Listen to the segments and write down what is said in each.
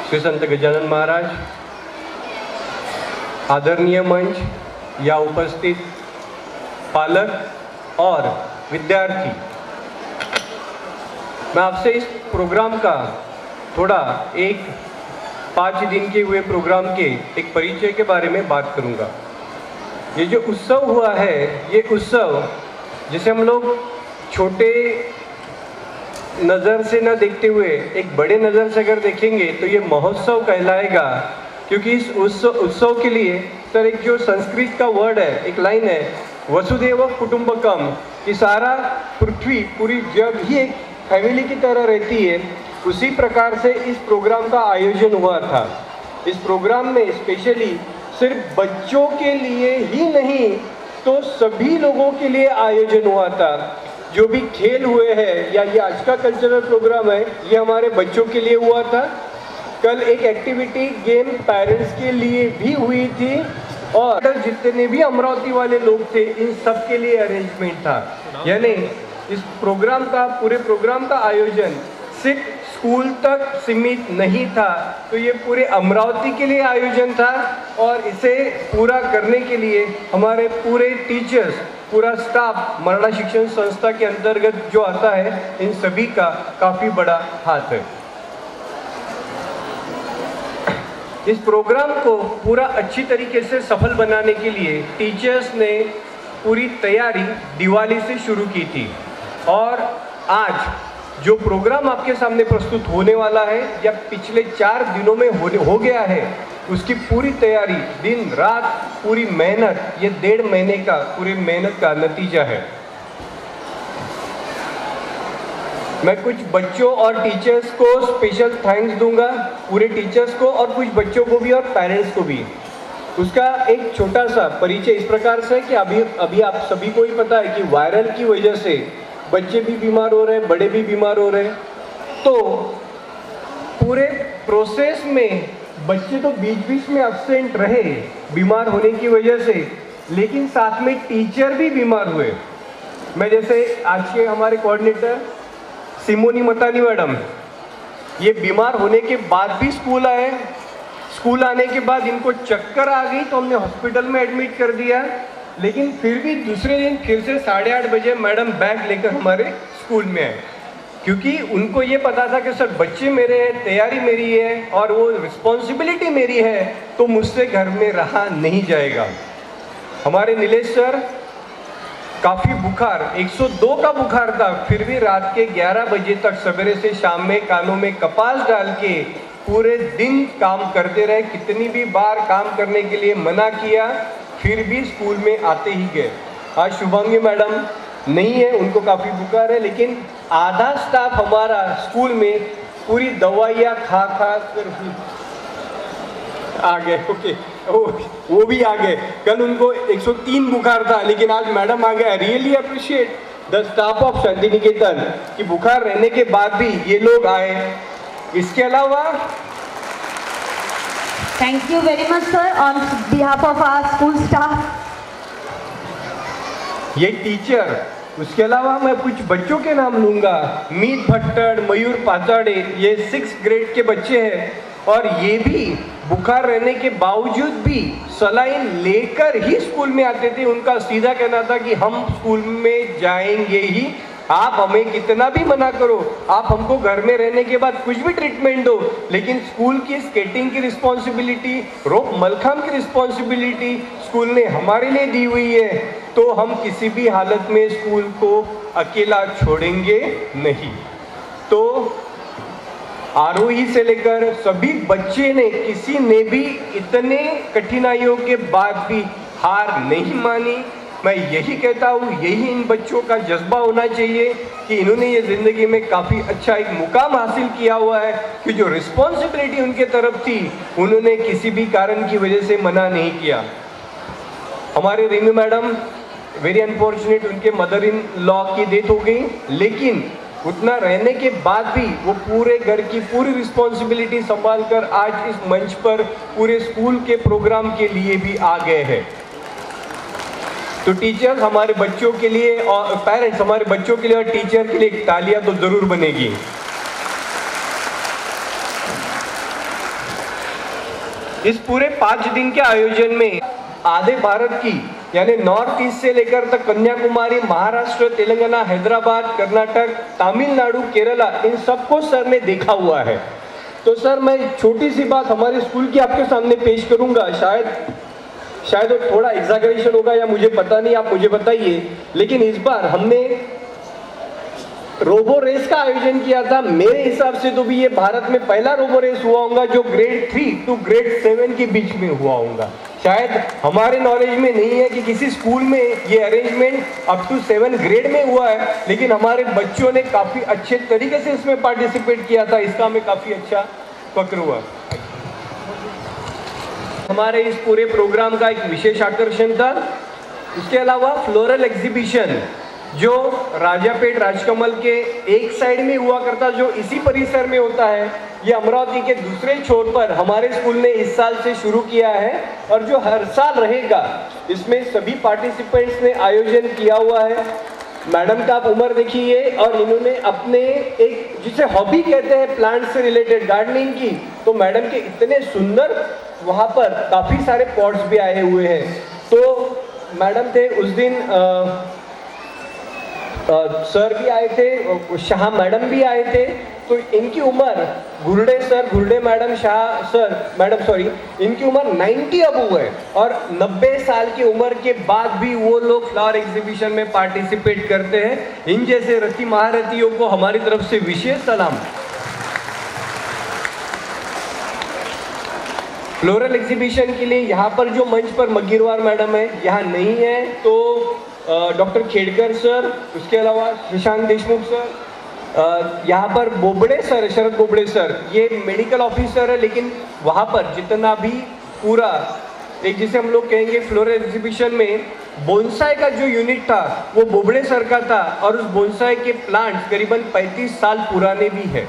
श्री संत गजानन महाराज, आदरणीय मंच या उपस्थित पालक और विद्यार्थी, मैं आपसे इस प्रोग्राम का थोड़ा 5 दिन के हुए प्रोग्राम के एक परिचय के बारे में बात करूंगा। ये जो उत्सव हुआ है, ये उत्सव जिसे हम लोग छोटे नज़र से न देखते हुए एक बड़े नज़र से अगर देखेंगे तो ये महोत्सव कहलाएगा, क्योंकि इस उत्सव के लिए सर एक जो संस्कृत का वर्ड है, एक लाइन है, वसुदेव कुटुंबकम, कि सारा पृथ्वी पूरी जग ही एक फैमिली की तरह रहती है। उसी प्रकार से इस प्रोग्राम का आयोजन हुआ था। इस प्रोग्राम में स्पेशली सिर्फ बच्चों के लिए ही नहीं तो सभी लोगों के लिए आयोजन हुआ था। जो भी खेल हुए हैं या ये आज का कल्चरल प्रोग्राम है, ये हमारे बच्चों के लिए हुआ था। कल एक एक्टिविटी गेम पेरेंट्स के लिए भी हुई थी और जितने भी अमरावती वाले लोग थे इन सब के लिए अरेंजमेंट था। यानी इस प्रोग्राम का, पूरे प्रोग्राम का आयोजन सिर्फ स्कूल तक सीमित नहीं था, तो ये पूरे अमरावती के लिए आयोजन था और इसे पूरा करने के लिए हमारे पूरे टीचर्स, पूरा स्टाफ मराठा शिक्षण संस्था के अंतर्गत जो आता है, इन सभी का काफ़ी बड़ा हाथ है। इस प्रोग्राम को पूरा अच्छी तरीके से सफल बनाने के लिए टीचर्स ने पूरी तैयारी दिवाली से शुरू की थी और आज जो प्रोग्राम आपके सामने प्रस्तुत होने वाला है या पिछले 4 दिनों में हो गया है, उसकी पूरी तैयारी, दिन रात पूरी मेहनत, ये 1.5 महीने का पूरी मेहनत का नतीजा है। मैं कुछ बच्चों और टीचर्स को स्पेशल थैंक्स दूंगा, पूरे टीचर्स को और कुछ बच्चों को भी और पेरेंट्स को भी। उसका एक छोटा सा परिचय इस प्रकार से कि अभी आप सभी को ही पता है कि वायरल की वजह से बच्चे भी बीमार हो रहे हैं, बड़े भी बीमार हो रहे हैं। तो पूरे प्रोसेस में बच्चे तो बीच में एब्सेंट रहे बीमार होने की वजह से, लेकिन साथ में टीचर भी बीमार हुए। मैं जैसे आज के हमारे कोऑर्डिनेटर सिमोनी मतानी मैडम, ये बीमार होने के बाद भी स्कूल आए। स्कूल आने के बाद इनको चक्कर आ गई तो हमने हॉस्पिटल में एडमिट कर दिया, लेकिन फिर भी दूसरे दिन फिर से 8:30 बजे मैडम बैग लेकर हमारे स्कूल में आए, क्योंकि उनको ये पता था कि सर बच्चे मेरे हैं, तैयारी मेरी है और वो रिस्पॉन्सिबिलिटी मेरी है, तो मुझसे घर में रहा नहीं जाएगा। हमारे नीलेश सर, काफ़ी बुखार, 102 का बुखार था, फिर भी रात के 11 बजे तक सवेरे से शाम में कानों में कपास डाल के पूरे दिन काम करते रहे। कितनी भी बार काम करने के लिए मना किया, फिर भी स्कूल में आते ही गए। आज शुभांगी मैडम नहीं है, उनको काफ़ी बुखार है, लेकिन आधा स्टाफ हमारा स्कूल में पूरी दवाइयाँ खा कर आ गए। ओके, वो भी आ गए। कल उनको 103 बुखार था, लेकिन आज मैडम आ गए। Really appreciate the staff of Shanti Niketan कि बुखार रहने के बाद भी ये लोग आए। इसके अलावा Thank you very much, sir, on behalf of our school staff. ये टीचर, उसके अलावा मैं कुछ बच्चों के नाम लूँगा। मीत भट्टड़, मयूर पाचाड़े, ये 6th ग्रेड के बच्चे हैं और ये भी बुखार रहने के बावजूद भी सलाइन लेकर ही स्कूल में आते थे। उनका सीधा कहना था कि हम स्कूल में जाएंगे ही, आप हमें कितना भी मना करो, आप हमको घर में रहने के बाद कुछ भी ट्रीटमेंट दो, लेकिन स्कूल की स्केटिंग की रिस्पॉन्सिबिलिटी, रोप मलखाम की रिस्पॉन्सिबिलिटी स्कूल ने हमारे लिए दी हुई है, तो हम किसी भी हालत में स्कूल को अकेला छोड़ेंगे नहीं। तो आरोही से लेकर सभी बच्चे ने, किसी ने भी इतने कठिनाइयों के बाद भी हार नहीं मानी। मैं यही कहता हूँ, यही इन बच्चों का जज्बा होना चाहिए कि इन्होंने ये ज़िंदगी में काफ़ी अच्छा एक मुकाम हासिल किया हुआ है कि जो रिस्पॉन्सिबिलिटी उनके तरफ थी, उन्होंने किसी भी कारण की वजह से मना नहीं किया। हमारे रिमी मैडम, वेरी अनफॉर्चुनेट, उनके मदर इन लॉ की डेथ हो गई, लेकिन उतना रहने के बाद भी वो पूरे घर की पूरी रिस्पॉन्सिबिलिटी संभाल कर आज इस मंच पर पूरे स्कूल के प्रोग्राम के लिए भी आ गए हैं। तो टीचर्स हमारे बच्चों के लिए और पेरेंट्स हमारे बच्चों के लिए और टीचर के लिए तालियां तो जरूर बनेगी। इस पूरे 5 दिन के आयोजन में आधे भारत की यानी नॉर्थ ईस्ट से लेकर तक कन्याकुमारी, महाराष्ट्र, तेलंगाना, हैदराबाद, कर्नाटक, तमिलनाडु, केरला, इन सबको सर ने देखा हुआ है। तो सर मैं छोटी सी बात हमारे स्कूल की आपके सामने पेश करूंगा। शायद वो थोड़ा एग्जैगरेशन होगा या मुझे पता नहीं, आप मुझे बताइए। लेकिन इस बार हमने रोबो रेस का आयोजन किया था। मेरे हिसाब से तो भी ये भारत में पहला रोबो रेस हुआ होगा जो ग्रेड 3 टू ग्रेड 7 के बीच में हुआ होगा। शायद हमारे नॉलेज में नहीं है कि किसी स्कूल में ये अरेंजमेंट अप टू 7 ग्रेड में हुआ है, लेकिन हमारे बच्चों ने काफ़ी अच्छे तरीके से इसमें पार्टिसिपेट किया था। इसका हमें काफ़ी अच्छा फक्र हुआ। हमारे इस पूरे प्रोग्राम का एक विशेष आकर्षण था। इसके अलावा फ्लोरल एग्जीबिशन जो राजापेट राजकमल के एक साइड में हुआ करता, जो इसी परिसर में होता है, ये अमरावती के दूसरे छोर पर हमारे स्कूल ने इस साल से शुरू किया है और जो हर साल रहेगा। इसमें सभी पार्टिसिपेंट्स ने आयोजन किया हुआ है। मैडम का आप उम्र देखिए और इन्होंने अपने एक जिसे हॉबी कहते हैं प्लांट से रिलेटेड गार्डनिंग की, तो मैडम के इतने सुंदर वहाँ पर काफ़ी सारे पॉट्स भी आए हुए हैं। तो मैडम थे उस दिन, सर भी आए थे, शाह मैडम भी आए थे। तो इनकी उम्र Ghurde sir, Ghurde madam, Shah sir madam, sorry, इनकी उम्र 90 अब है और 90 साल की उम्र के बाद भी वो लोग फ्लावर एग्जीबिशन में पार्टिसिपेट करते हैं। इन जैसे रति महारथियों को हमारी तरफ से विशेष सलाम। फ्लोरल एग्जीबिशन के लिए यहाँ पर जो मंच पर मग्गीरवार मैडम है यहाँ नहीं है, तो डॉक्टर खेड़कर सर, उसके अलावा शशांक देशमुख सर, यहाँ पर बोबड़े सर, शरद बोबड़े सर, ये मेडिकल ऑफिसर है, लेकिन वहाँ पर जितना भी पूरा एक जिसे हम लोग कहेंगे फ्लोरल एग्जीबिशन में बोनसाई का जो यूनिट था वो बोबड़े सर का था और उस बोनसाई के प्लांट्स करीबन 35 साल पुराने भी है।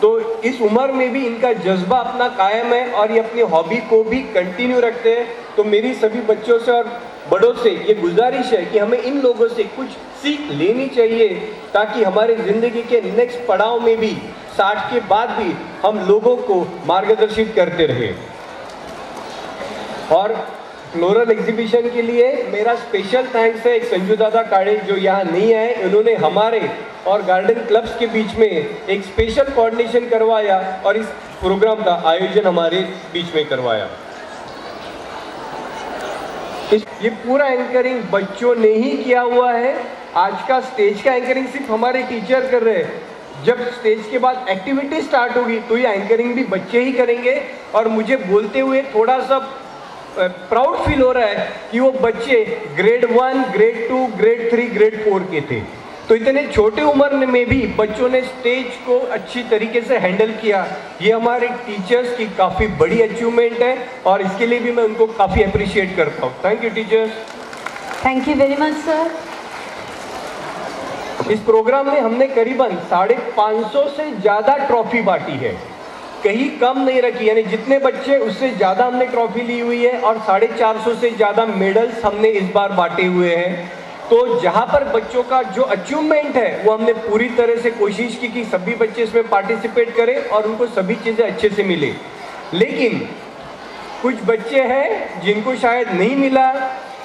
तो इस उम्र में भी इनका जज्बा अपना कायम है और ये अपनी हॉबी को भी कंटिन्यू रखते हैं। तो मेरी सभी बच्चों से और बड़ों से ये गुजारिश है कि हमें इन लोगों से कुछ सीख लेनी चाहिए ताकि हमारे ज़िंदगी के नेक्स्ट पड़ाव में भी 60 के बाद भी हम लोगों को मार्गदर्शित करते रहे। और फ्लोरल एग्जीबिशन के लिए मेरा स्पेशल थैंक्स है एक संजू दादा काड़े जो यहाँ नहीं आए। उन्होंने हमारे और गार्डन क्लब्स के बीच में एक स्पेशल कोऑर्डिनेशन करवाया और इस प्रोग्राम का आयोजन हमारे बीच में करवाया। ये पूरा एंकरिंग बच्चों ने ही किया हुआ है। आज का स्टेज का एंकरिंग सिर्फ हमारे टीचर कर रहे हैं। जब स्टेज के बाद एक्टिविटी स्टार्ट होगी तो ये एंकरिंग भी बच्चे ही करेंगे। और मुझे बोलते हुए थोड़ा सा प्राउड फील हो रहा है कि वो बच्चे ग्रेड 1, ग्रेड 2, ग्रेड 3, ग्रेड 4 के थे। तो इतने छोटे उम्र में भी बच्चों ने स्टेज को अच्छी तरीके से हैंडल किया। ये हमारे टीचर्स की काफ़ी बड़ी अचीवमेंट है और इसके लिए भी मैं उनको काफ़ी अप्रिशिएट करता हूँ। Thank you teachers. Thank you very much, sir. इस प्रोग्राम में हमने करीबन 550 से ज़्यादा ट्रॉफी बांटी है, कहीं कम नहीं रखी। यानी जितने बच्चे उससे ज़्यादा हमने ट्रॉफी ली हुई है और 450 से ज़्यादा मेडल्स हमने इस बार बांटे हुए हैं। तो जहाँ पर बच्चों का जो अचीवमेंट है वो हमने पूरी तरह से कोशिश की कि सभी बच्चे इसमें पार्टिसिपेट करें और उनको सभी चीज़ें अच्छे से मिले। लेकिन कुछ बच्चे हैं जिनको शायद नहीं मिला,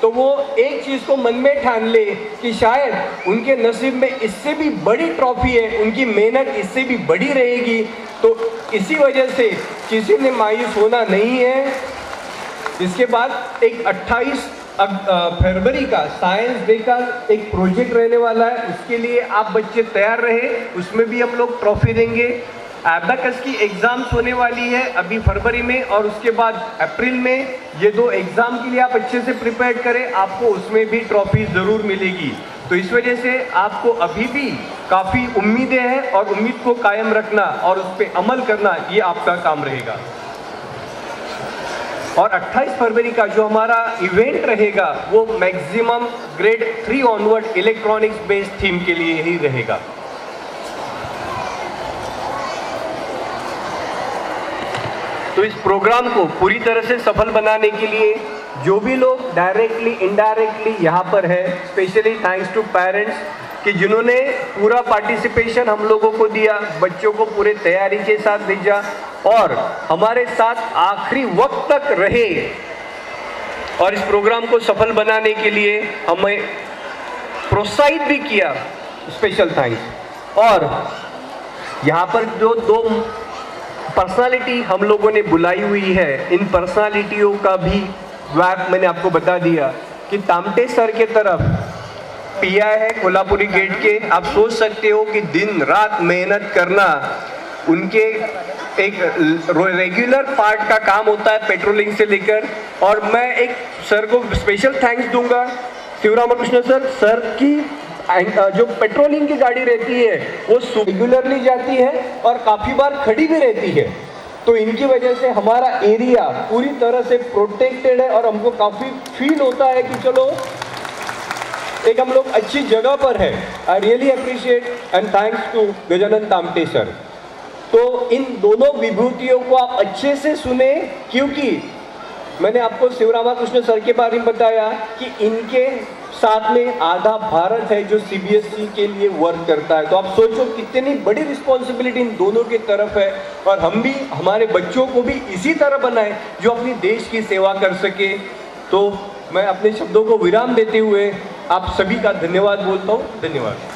तो वो एक चीज़ को मन में ठान ले कि शायद उनके नसीब में इससे भी बड़ी ट्रॉफी है, उनकी मेहनत इससे भी बड़ी रहेगी। तो इसी वजह से किसी ने मायूस होना नहीं है। इसके बाद एक 28 फरवरी का साइंस डे का एक प्रोजेक्ट रहने वाला है, उसके लिए आप बच्चे तैयार रहे। उसमें भी हम लोग ट्रॉफी देंगे। एबैकस की एग्ज़ाम्स होने वाली है अभी फरवरी में और उसके बाद अप्रैल में। ये 2 एग्ज़ाम के लिए आप अच्छे से प्रिपेयर करें, आपको उसमें भी ट्रॉफी ज़रूर मिलेगी। तो इस वजह से आपको अभी भी काफ़ी उम्मीदें हैं और उम्मीद को कायम रखना और उस पर अमल करना ये आपका काम रहेगा। और 28 फरवरी का जो हमारा इवेंट रहेगा वो maximum grade 3 onward electronics based theme के लिए ही रहेगा। तो इस प्रोग्राम को पूरी तरह से सफल बनाने के लिए जो भी लोग डायरेक्टली इनडायरेक्टली यहाँ पर है, स्पेशली थैंक्स टू पेरेंट्स कि जिन्होंने पूरा पार्टिसिपेशन हम लोगों को दिया, बच्चों को पूरे तैयारी के साथ भेजा और हमारे साथ आखिरी वक्त तक रहे और इस प्रोग्राम को सफल बनाने के लिए हमें प्रोत्साहित भी किया। Special thanks. और यहाँ पर जो दो पर्सनालिटी हम लोगों ने बुलाई हुई है, इन पर्सनालिटियों का भी वैप मैंने आपको बता दिया कि तामटे सर के तरफ पीआई है कोल्हापुरी गेट के। आप सोच सकते हो कि दिन रात मेहनत करना उनके एक रेगुलर पार्ट का काम होता है, पेट्रोलिंग से लेकर। और मैं एक सर को स्पेशल थैंक्स दूंगा, शिवरामकृष्ण सर की जो पेट्रोलिंग की गाड़ी रहती है वो रेगुलरली जाती है और काफ़ी बार खड़ी भी रहती है, तो इनकी वजह से हमारा एरिया पूरी तरह से प्रोटेक्टेड है और हमको काफ़ी फील होता है कि चलो एक हम लोग अच्छी जगह पर है। I really appreciate and thanks to Gajanan Tamte sir. तो इन दोनों विभूतियों को आप अच्छे से सुने, क्योंकि मैंने आपको शिवरामकृष्ण सर के बारे में बताया कि इनके साथ में आधा भारत है जो सीबीएसई के लिए वर्क करता है। तो आप सोचो कितनी बड़ी रिस्पॉन्सिबिलिटी इन दोनों की तरफ है, और हम भी हमारे बच्चों को भी इसी तरह बनाए जो अपनी देश की सेवा कर सके। तो मैं अपने शब्दों को विराम देते हुए आप सभी का धन्यवाद बोलता हूँ। धन्यवाद।